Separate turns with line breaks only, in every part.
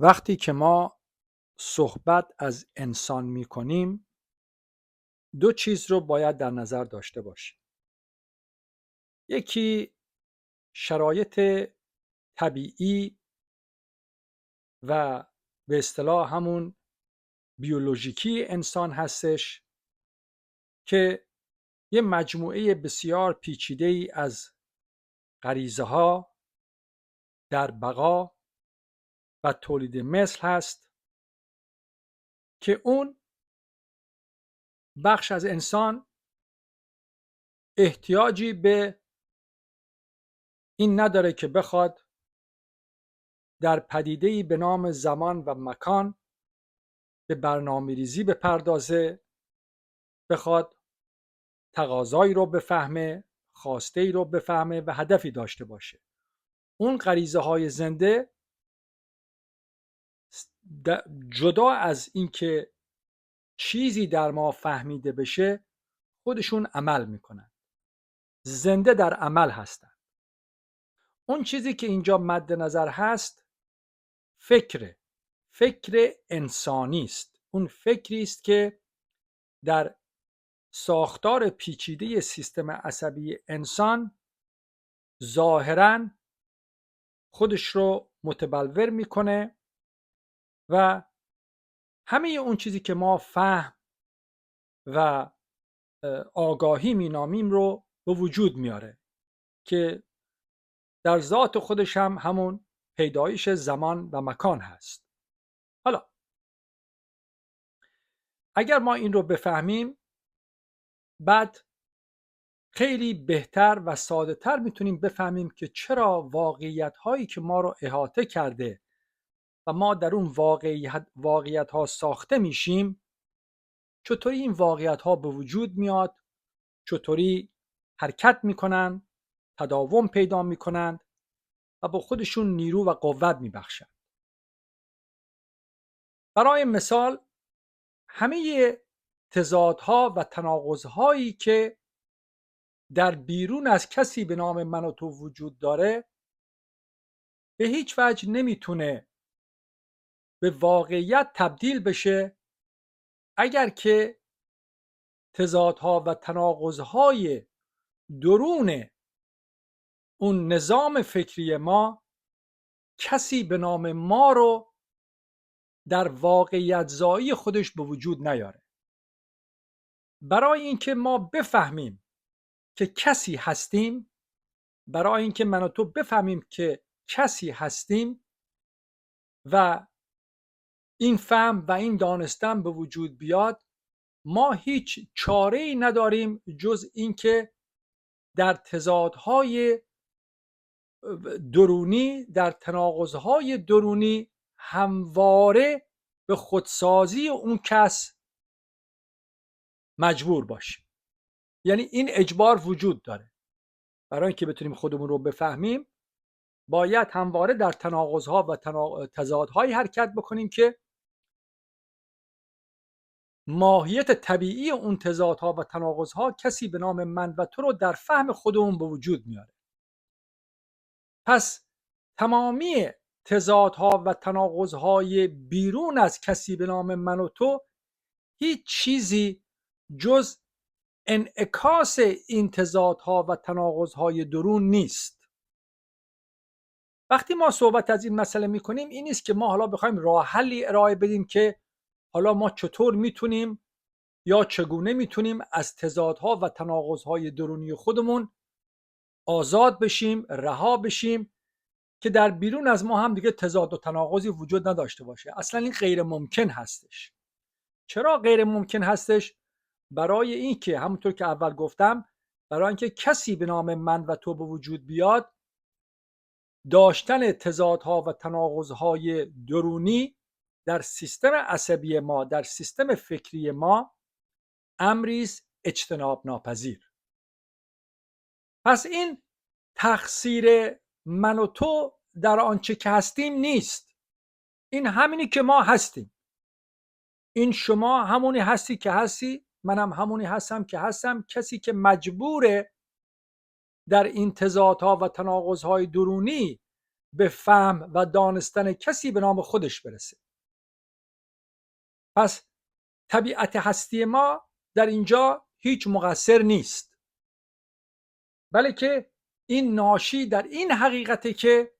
وقتی که ما صحبت از انسان می‌کنیم، دو چیز رو باید در نظر داشته باشیم. یکی شرایط طبیعی و به اصطلاح همون بیولوژیکی انسان هستش که یه مجموعه بسیار پیچیده‌ای از غریزه‌ها در بقا و تولید مثل هست که اون بخش از انسان احتیاجی به این نداره که بخواد در پدیده‌ای به نام زمان و مکان به برنامه‌ریزی بپردازه، بخواد تقاضایی رو بفهمه، خواسته‌ای رو بفهمه و هدفی داشته باشه. اون غریزه های زنده جدا از اینکه چیزی در ما فهمیده بشه خودشون عمل میکنن، زنده در عمل هستن. اون چیزی که اینجا مد نظر هست فکر انسانی است. اون فکری است که در ساختار پیچیده سیستم عصبی انسان ظاهراً خودش رو متبلور میکنه و همه اون چیزی که ما فهم و آگاهی مینامیم رو به وجود میاره که در ذات خودش هم همون پیدایش زمان و مکان هست. حالا اگر ما این رو بفهمیم، بعد خیلی بهتر و ساده تر میتونیم بفهمیم که چرا واقعیت هایی که ما رو احاطه کرده و ما در اون واقعیت ها ساخته میشیم، چطوری این واقعیت ها به وجود میاد، چطوری حرکت میکنن، تداوم پیدا میکنند و با خودشون نیرو و قوت میبخشند. برای مثال همه تضادها و تناقضهایی که در بیرون از کسی به نام من و تو وجود داره به هیچ وجه نمیتونه به واقعیت تبدیل بشه اگر که تضادها و تناقضهای درون اون نظام فکری ما کسی به نام ما رو در واقعیت زایی خودش به وجود نیاره. برای اینکه ما بفهمیم که کسی هستیم، برای اینکه من و تو بفهمیم که کسی هستیم و این فهم و این دانستن به وجود بیاد، ما هیچ چاره‌ای نداریم جز اینکه در تضادهای درونی، در تناقضهای درونی همواره به خودسازی اون کس مجبور باشیم. یعنی این اجبار وجود داره. برای اینکه بتونیم خودمون رو بفهمیم باید همواره در تناقضها و تضادهایی حرکت بکنیم که ماهیت طبیعی اون تضادها و تناقضها کسی به نام من و تو رو در فهم خودمون به وجود میاره. پس تمامی تضادها و تناقضهای بیرون از کسی به نام من و تو هیچ چیزی جز انعکاس این تضادها و تناقضهای درون نیست. وقتی ما صحبت از این مسئله میکنیم این نیست که ما حالا بخوایم راه حلی ارائه بدیم که حالا ما چطور میتونیم یا چگونه میتونیم از تضادها و تناقضهای درونی خودمون آزاد بشیم، رها بشیم که در بیرون از ما هم دیگه تضاد و تناقضی وجود نداشته باشه. اصلا این غیر ممکن هستش. چرا غیر ممکن هستش؟ برای اینکه همونطور که اول گفتم، برای اینکه کسی به نام من و تو به وجود بیاد، داشتن تضادها و تناقضهای درونی در سیستم عصبی ما، در سیستم فکری ما امری است اجتناب ناپذیر. پس این تقصیر من و تو در آنچه که هستیم نیست. این همینی که ما هستیم. این شما همونی هستی که هستی، منم همونی هستم که هستم. کسی که مجبوره در این تضادها و تناقضهای درونی به فهم و دانستن کسی به نام خودش برسه. پس طبیعت هستی ما در اینجا هیچ مقصر نیست، بلکه این ناشی در این حقیقته که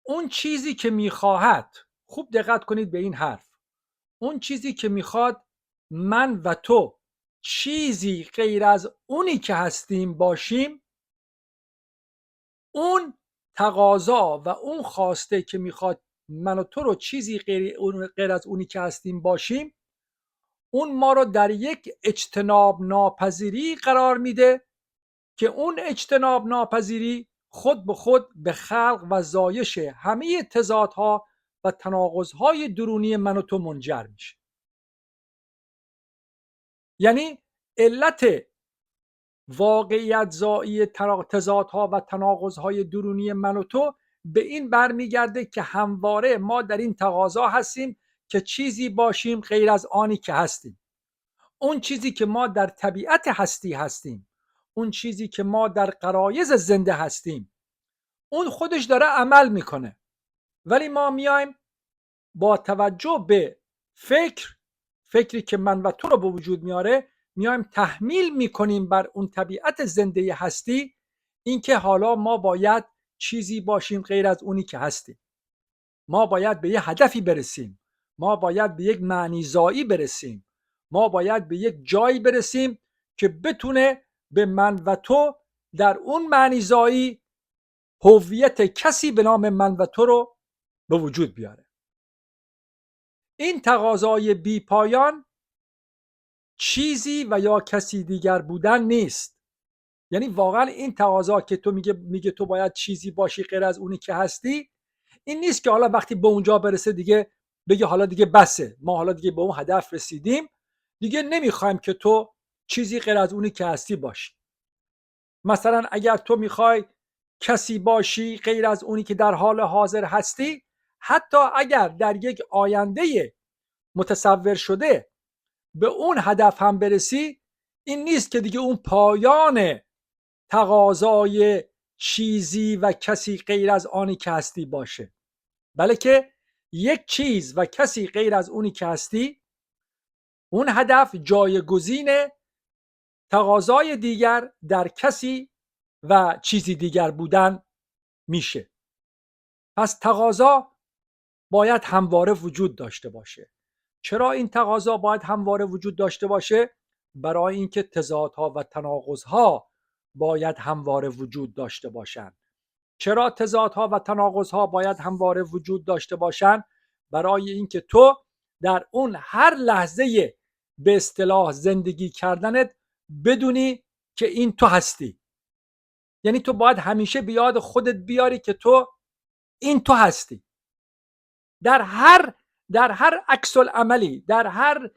اون چیزی که میخواهد، خوب دقت کنید به این حرف، اون چیزی که میخواد من و تو چیزی غیر از اونی که هستیم باشیم، اون تقاضا و اون خواسته که میخواد من و تو رو چیزی غیر از اونی که هستیم باشیم، اون ما رو در یک اجتناب ناپذیری قرار میده که اون اجتناب ناپذیری خود به خود به خلق و زایش همه تضادها و تناقضهای درونی من و تو منجر میشه. یعنی علت واقعیت زایی تضادها و تناقضهای درونی من و تو به این برمیگرده که همواره ما در این تقاضا هستیم که چیزی باشیم غیر از آنی که هستیم. اون چیزی که ما در طبیعت هستی هستیم، اون چیزی که ما در غرایز زنده هستیم، اون خودش داره عمل میکنه، ولی ما میایم با توجه به فکری که من و تو رو به وجود میاره، میایم تحمیل میکنیم بر اون طبیعت زنده هستی اینکه حالا ما باید چیزی باشیم غیر از اونی که هستیم. ما باید به یه هدفی برسیم، ما باید به یک معنی زایی برسیم، ما باید به یک جایی برسیم که بتونه به من و تو در اون معنی زایی هویت کسی به نام من و تو رو به وجود بیاره. این تقاضای بی پایان چیزی و یا کسی دیگر بودن نیست. یعنی واقعا این تقاضا که تو میگه تو باید چیزی باشی غیر از اونی که هستی، این نیست که حالا وقتی به اونجا برسه دیگه بگه حالا دیگه بسه، ما حالا دیگه به اون هدف رسیدیم، دیگه نمیخوایم که تو چیزی غیر از اونی که هستی باشی. مثلا اگر تو میخوای کسی باشی غیر از اونی که در حال حاضر هستی، حتی اگر در یک آینده متصور شده به اون هدف هم برسی، این نیست که دیگه اون پایان تقاضای چیزی و کسی غیر از آنی که هستی باشه، بلکه یک چیز و کسی غیر از اونی که هستی، اون هدف جایگزین تقاضای دیگر در کسی و چیزی دیگر بودن میشه. پس تقاضا باید همواره وجود داشته باشه. چرا این تقاضا باید همواره وجود داشته باشه؟ برای اینکه تضادها و تناقضها باید همواره وجود داشته باشند. چرا تضادها و تناقضها باید همواره وجود داشته باشند؟ برای اینکه تو در اون هر لحظه به اصطلاح زندگی کردنت بدونی که این تو هستی. یعنی تو باید همیشه به یاد خودت بیاری که تو این تو هستی. در هر عکس العملی، در هر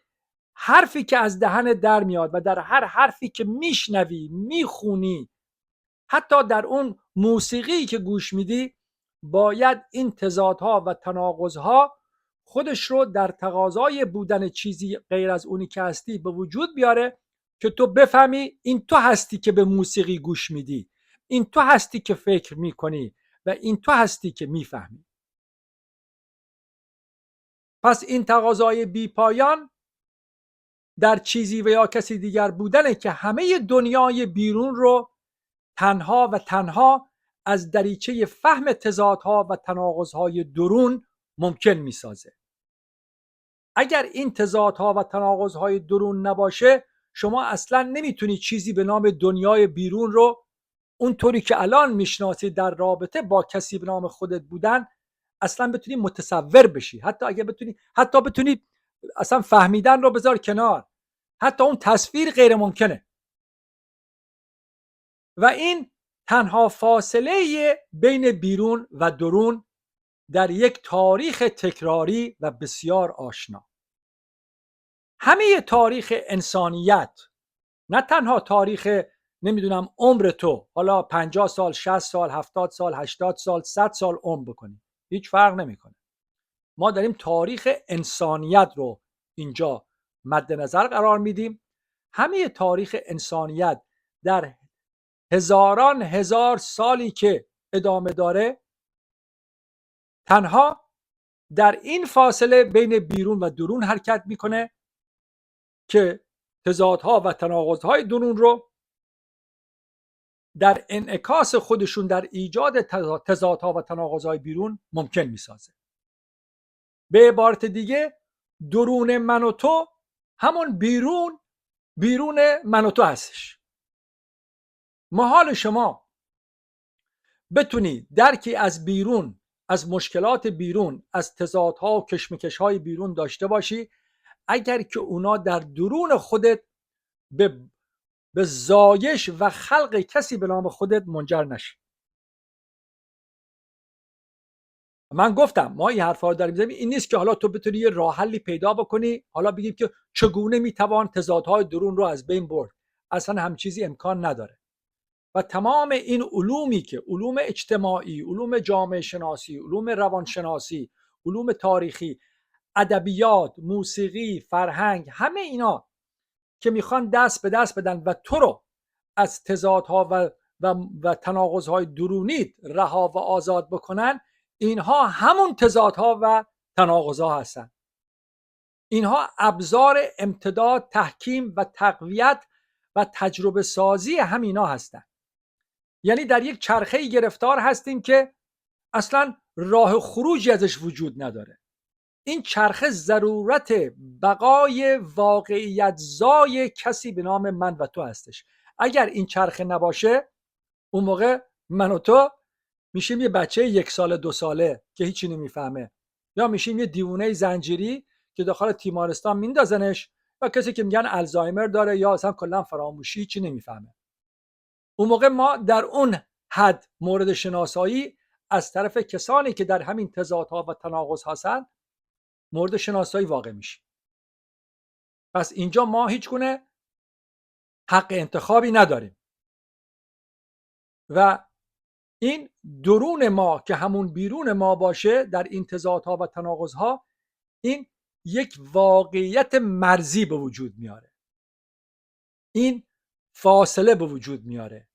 حرفی که از دهن در میاد و در هر حرفی که میشنوی، میخونی، حتی در اون موسیقی که گوش میدی، باید این تضادها و تناقضها خودش رو در تقاضای بودن چیزی غیر از اونی که هستی به وجود بیاره که تو بفهمی این تو هستی که به موسیقی گوش میدی، این تو هستی که فکر میکنی و این تو هستی که میفهمی. پس این تقاضای بی پایان در چیزی و یا کسی دیگر بودنه که همه دنیای بیرون رو تنها و تنها از دریچه فهم تضادها و تناقضهای درون ممکن میسازه. اگر این تضادها و تناقضهای درون نباشه، شما اصلا نمیتونی چیزی به نام دنیای بیرون رو اونطوری که الان میشناسی در رابطه با کسی به نام خودت بودن اصلا بتونی متصور بشی. حتی بتونی اصلا فهمیدن رو بذار کنار، حتی اون تصویر غیر ممکنه. و این تنها فاصله بین بیرون و درون در یک تاریخ تکراری و بسیار آشنا. همه تاریخ انسانیت، نه تنها تاریخ نمیدونم عمر تو، حالا 50 سال، 60 سال، 70 سال، 80 سال، 100 سال عمر بکنی، هیچ فرق نمیکنه. ما داریم تاریخ انسانیت رو اینجا مد نظر قرار میدیم. همه تاریخ انسانیت در هزاران هزار سالی که ادامه داره تنها در این فاصله بین بیرون و درون حرکت میکنه که تضادها و تناقضهای درون رو در انعکاس خودشون در ایجاد تضادها و تناقضهای بیرون ممکن میسازه. به عبارت دیگه درون من و تو همون بیرون من و تو هستش. محال شما بتونی درکی از بیرون، از مشکلات بیرون، از تضادها و کشمکش‌های بیرون داشته باشی اگر که اونا در درون خودت به زایش و خلق کسی به نام خودت منجر نشه. من گفتم ما این حرفا رو داریم میزنیم، این نیست که حالا تو بتونی یه راه حلی پیدا بکنی، حالا بگیم که چگونه میتوان تضادهای درون رو از بین برد. اصلا هم چیزی امکان نداره. و تمام این علومی که علوم اجتماعی، علوم جامعه شناسی، علوم روانشناسی، علوم تاریخی، ادبیات، موسیقی، فرهنگ، همه اینا که میخوان دست به دست بدن و تو رو از تضادها و تناقضهای درونیت رها و آزاد بکنن، اینها همون تضادها و تناقضها هستن. اینها ابزار امتداد، تحکیم و تقویت و تجربه سازی همینا هستن. یعنی در یک چرخه‌ای گرفتار هستیم که اصلا راه خروجی ازش وجود نداره. این چرخه ضرورت بقای واقعیت زای کسی به نام من و تو هستش. اگر این چرخه نباشه اون موقع من و تو میشیم یه بچه 1 ساله 2 ساله که هیچی نمیفهمه، یا میشیم یه دیوونه زنجیری که داخل تیمارستان میندازنش، و کسی که میگن الزایمر داره یا اصلا کلا فراموشی، هیچی نمیفهمه. اون موقع ما در اون حد مورد شناسایی از طرف کسانی که در همین تضادها و تناقض هستن مورد شناسایی واقع میشه. پس اینجا ما هیچ گونه حق انتخابی نداریم و این درون ما که همون بیرون ما باشه در این تضادها و تناقضها، این یک واقعیت مرزی به وجود میاره، این فاصله به وجود میاره،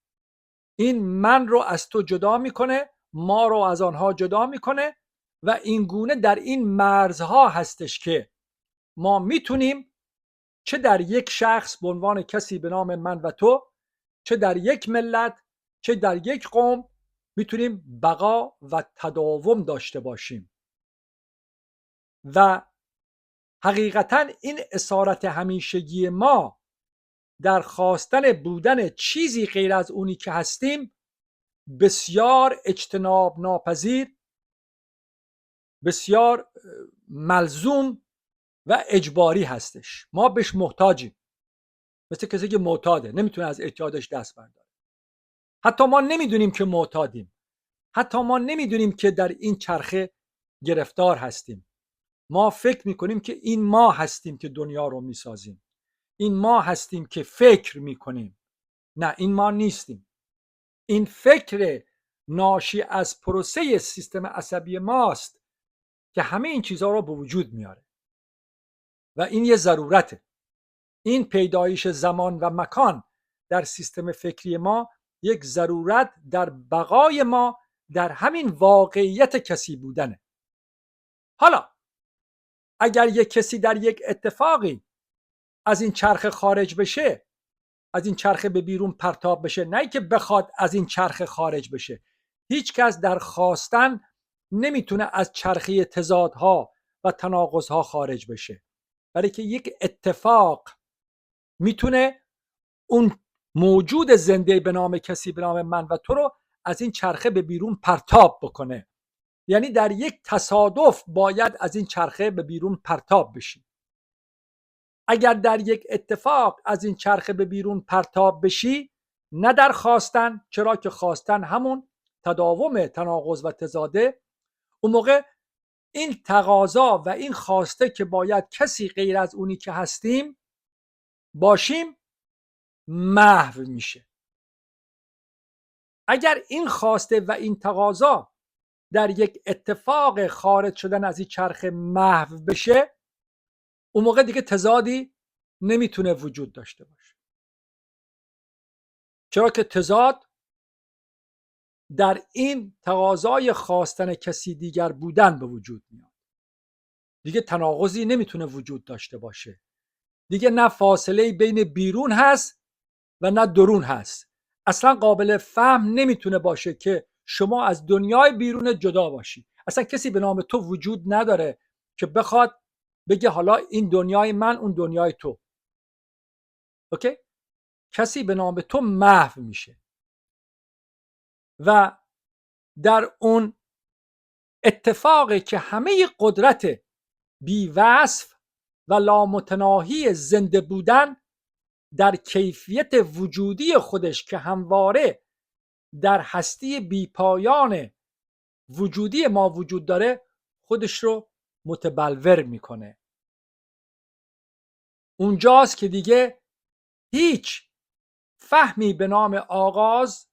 این من رو از تو جدا میکنه، ما رو از آنها جدا میکنه و این گونه در این مرزها هستش که ما میتونیم چه در یک شخص به عنوان کسی به نام من و تو، چه در یک ملت، چه در یک قوم میتونیم بقا و تداوم داشته باشیم. و حقیقتا این اسارت همیشگی ما در خواستن بودن چیزی غیر از اونی که هستیم بسیار اجتناب ناپذیر، بسیار ملزوم و اجباری هستش. ما بهش محتاجیم، مثل کسی که معتاده نمیتونه از اعتیادش دست برداره. حتی ما نمیدونیم که معتادیم، حتی ما نمیدونیم که در این چرخه گرفتار هستیم. ما فکر میکنیم که این ما هستیم که دنیا رو میسازیم، این ما هستیم که فکر میکنیم. نه، این ما نیستیم. این فکر ناشی از پروسه سیستم عصبی ماست که همه این چیزها رو به وجود میاره و این یه ضرورته. این پیدایش زمان و مکان در سیستم فکری ما یک ضرورت در بقای ما در همین واقعیت کسی بودنه. حالا اگر یک کسی در یک اتفاقی از این چرخه خارج بشه، از این چرخه به بیرون پرتاب بشه، نه که بخواد از این چرخه خارج بشه، هیچ کس در خواستن نمیتونه از چرخه تضادها و تناقضها خارج بشه، برای که یک اتفاق میتونه اون موجود زنده به نام کسی به نام من و تو رو از این چرخه به بیرون پرتاب بکنه. یعنی در یک تصادف باید از این چرخه به بیرون پرتاب بشی. اگر در یک اتفاق از این چرخه به بیرون پرتاب بشی، نه در خواستن، چرا که خواستن همون تداوم تناقض و تضاده، اون موقع این تقاضا و این خواسته که باید کسی غیر از اونی که هستیم باشیم محو میشه. اگر این خواسته و این تقاضا در یک اتفاق خارج شدن از این چرخه محو بشه، اون موقع دیگه تضادی نمیتونه وجود داشته باشه، چرا که تضاد در این تقاضای خواستن کسی دیگر بودن به وجود میاد. دیگه تناقضی نمیتونه وجود داشته باشه. دیگه نه فاصله بین بیرون هست و نه درون هست. اصلا قابل فهم نمیتونه باشه که شما از دنیای بیرون جدا باشی. اصلا کسی به نام تو وجود نداره که بخواد بگه حالا این دنیای من اون دنیای تو. اوکی؟ کسی به نام تو محو میشه و در اون اتفاقی که همه قدرت بی‌وصف و لامتناهی زنده بودن در کیفیت وجودی خودش که همواره در هستی بیپایان وجودی ما وجود داره خودش رو متبلور میکنه. اونجاست که دیگه هیچ فهمی به نام آغاز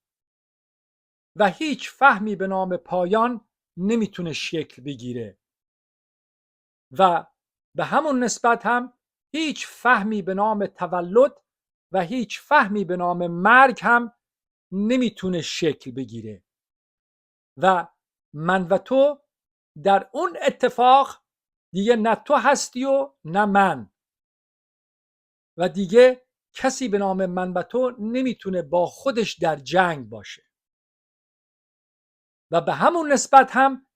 و هیچ فهمی به نام پایان نمیتونه شکل بگیره و به همون نسبت هم هیچ فهمی به نام تولد و هیچ فهمی به نام مرگ هم نمیتونه شکل بگیره و من و تو در اون اتفاق دیگه نه تو هستی و نه من و دیگه کسی به نام من و تو نمیتونه با خودش در جنگ باشه و به همون نسبت هم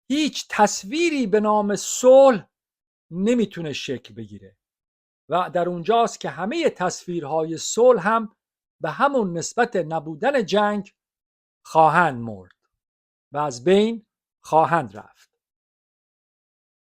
هیچ تصویری به نام صلح نمیتونه شکل بگیره و در اونجاست که همه تصویرهای صلح هم به همون نسبت نبودن جنگ خواهند مرد و از بین خواهند رفت.